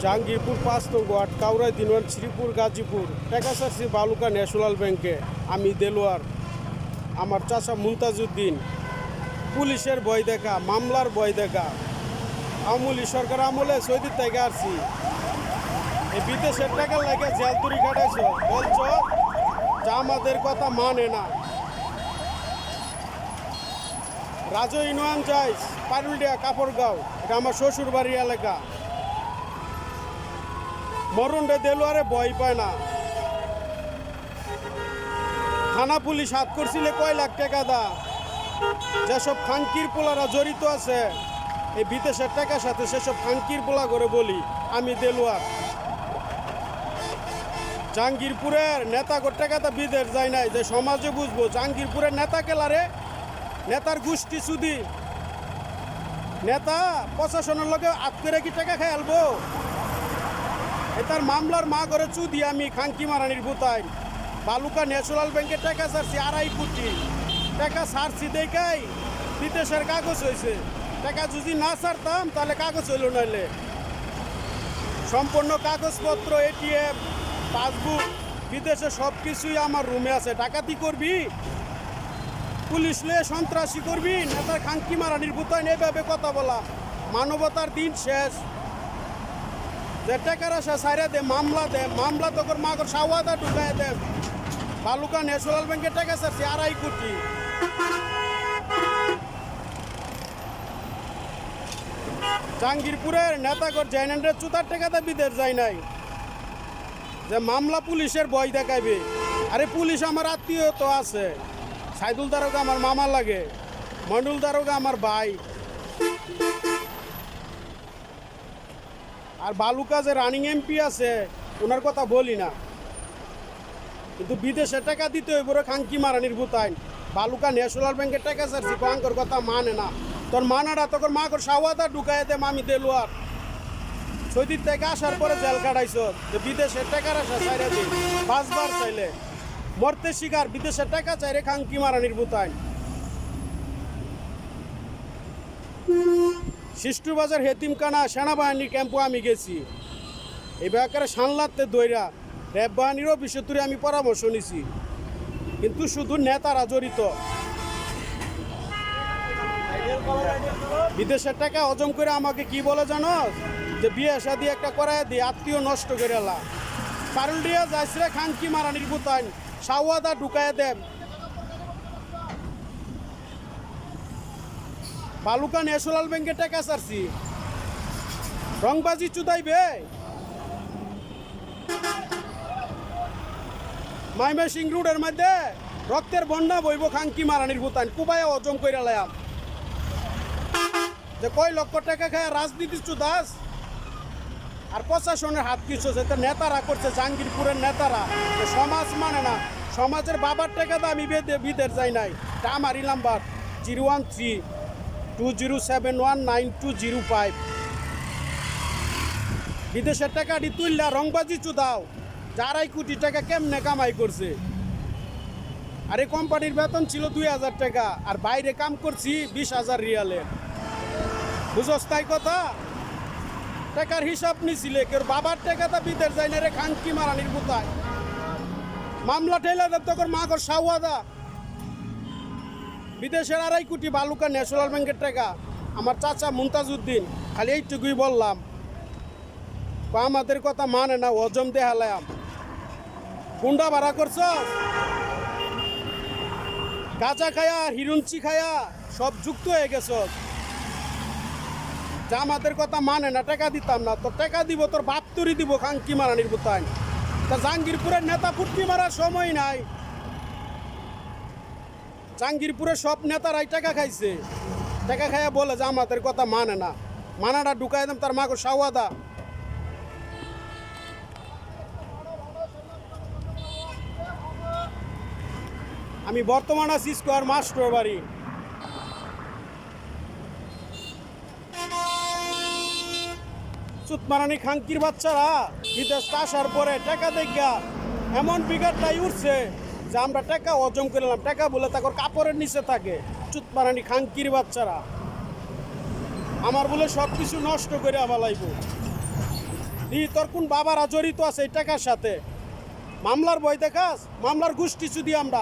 জাহাঙ্গীরপুর 5 নং word কাউরাই দিনওয়ান Sreepur Gazipur টেকাসারসি বালুকা national ব্যাংকে আমি দেলোয়ার আমার চাচা মুমতাজউদ্দিন পুলিশের ভয় দেখা মামলার ভয় দেখা আমলি সরকার আমলে সৌদি থেকে আসছি এই বিদেশের টাকা লাগে জেলতুরি কাটাইছ বলছ যা আমাদের কথা মানে না রাজু ইউনিয়ন যাইস পারুলিয়া কাপড়গাঁও এটা আমার শ্বশুর বাড়ির এলাকা মরণে দেলোয়ারে ভয় পায় না থানা পুলিশ হাত করছিলে কয় লাখ টাকা দা যেসব খানকির পোলারা জড়িত আছে এই বিদেশের টাকার সাথে সেসব খানকির পোলা করে বলি আমি দেলোয়ার জাহাঙ্গীরপুরের নেতাগর টাকাটা বিদেশ যায় নাই যে সমাজে বুঝবো জাহাঙ্গীরপুরের নেতা কেলারে নেতার গোষ্ঠী সুদি নেতা প্রশাসনের লগে আত্মীয় কি টাকা খাই আলবো এটার মামলার মা করে চুদি আমি খানকি মারানির ভূতাই বালুকা ন্যাশনাল ব্যাংকে টাকা ছাড়ছি 2.5 কোটি টাকা ছাড়ছি দেখাই বিদেশের কাগজ হয়েছে টাকা যদি না ছাড়তাম তাহলে কাগজ হইল নাইলে সম্পূর্ণ কাগজপত্র এটিএম পাসবুক বিদেশে সব কিছুই আমার রুমে আছে ডাকাতি করবি পুলিশ লয়ে সন্ত্রাসী করবি নেতার খানকি মারানির ভূতাই এইভাবে কথা বলা মানবতার দিন শেষ যে টাকার আশা সাইরে দে মামলা তোর মাগর সাওয়াদা ঢুকায় দে বালুকা ন্যাশনাল ব্যাংকে টাকা ছাড়ছি 2.5 কোটি জাহাঙ্গীরপুরের নেতাগর জয়নেন্দ্রের চুতার টাকাতে বিদেশ যায় নাই যে মামলা পুলিশের ভয় দেখাইবে আরে পুলিশ আমার আত্মীয় তো আছে সাইদুল দারোগা আমার মামা লাগে মন্ডুল দারোগা আমার ভাই আর বালুকা যে রানিং এমপি আছে ওনার কথা বলি না কিন্তু বিদেশে টাকা দিতে হইব খানকি মারানির ভূতাইন বালুকা ন্যাশনাল ব্যাংকের টাকা ছাড়ছি কঙ্কর কথা মানে না তোর মানাটা তোর মাকর সাওয়াদা ঢুকাই দে আমি দেলোয়ার সৌদির থেকে আসার পরে জেল কাটাইছ যে বিদেশের টাকার আসা চাইরে দিই 5 বার চাইলে মরতে শিকার বিদেশের টাকা চাইরে খানকি মারানির ভূতাইন শিষ্টুবাজার হেতিমখানা সেনাবাহিনীর ক্যাম্পে আমি গেছি এই ব্যাপারে সানলাতে দইরা র্যাব বাহিনীরও বিষয়তুরে আমি পরামর্শ নিছি কিন্তু শুধু নেতারা জড়িত বিদেশের টাকা হজম করে আমাকে কি বলে জানো যে বিয়ে শাদি একটা করায় দিয়ে আত্মীয় নষ্ট করে এলা পারুলিয়া যাইছে খানকি মারানির ভূতাইন সাওয়াদা ঢুকায় দেন বালুকা ন্যাশনাল ব্যাংকে টাকা ছাড়ছি রংবাজি চুদাইবে মাইমে সিং রোডের মধ্যে রক্তের বন্যা বইব খানকি মারানির ভূতাইন কুবায় হজম করে লাম যে কয় লক্ষ টাকা খায় রাজনীতি চুদাস আর প্রশাসনের হাত কিছু আছে নেতারা করছে জাহাঙ্গীরপুরের নেতারা সমাজ মানে না সমাজের বাবার টাকা তো আমি বিদেশ যাই নাই তা আমার নাম্বার 013-20719205 বিদেশের টাকাটি তুললা রংবাজি চুদাও 2.5 কোটি টাকা কেমনে কামাই করছে আর এই কোম্পানির বেতন ছিল 2,000 টাকা আর বাইরে কাম করছি 20,000 রিয়ালের বুঝস তাই কথা টাকার হিসাব নিছিলে কেউ বাবার টাকাটা বিদেশ যায় না রে খানকি মারানির ভূতাই মামলা ঠেলে দেব তোর মাগর সাওয়াদা বিদেশের 2.5 কোটি বালুকা ন্যাশনাল ব্যাংকের টাকা আমার চাচা মুমতাজউদ্দিন খালি এইটুকুই বললাম আমাদের কথা মানে না হজম দেখালাম গুন্ডা ভাড়া করছ গাঁজা খায়া হিরুঞ্চি খায়া সব যুক্ত হয়ে গেছ যা আমাদের কথা মানে না টাকা দিতাম না তোর টাকা দিব তোর বাপ তুরি দিব খানকি মারানির ভূতাইন তা জাহাঙ্গীরপুরের নেতা ফুটকি মারার সময় নাই জাহাঙ্গীরপুরের সব নেতারাই টাকা খাইছে টাকা খাইয়া বলে যে আমাদের কথা মানে না মানাটা ঢুকাই দাম তার মাগো সাওয়াদা আমি বর্তমান আছি স্কোয়ার মাস্টার বাড়ি চুতমারানি খানকির বাচ্চারা বিদেশ আসার পরে টাকা দেখা এমন বিঘাটাই উঠছে যে আমরা টাকা হজম করলাম টাকা বলে তারপর কাপড়ের নিচে থাকে চুতমারানি খানকির বাচ্চারা আমার বলে সব কিছু নষ্ট করে ফেলাইব তোর কোন বাবারা জড়িত আছে এই টাকার সাথে? মামলার ভয় দেখাস? মামলার গোষ্ঠী চুদি আমরা।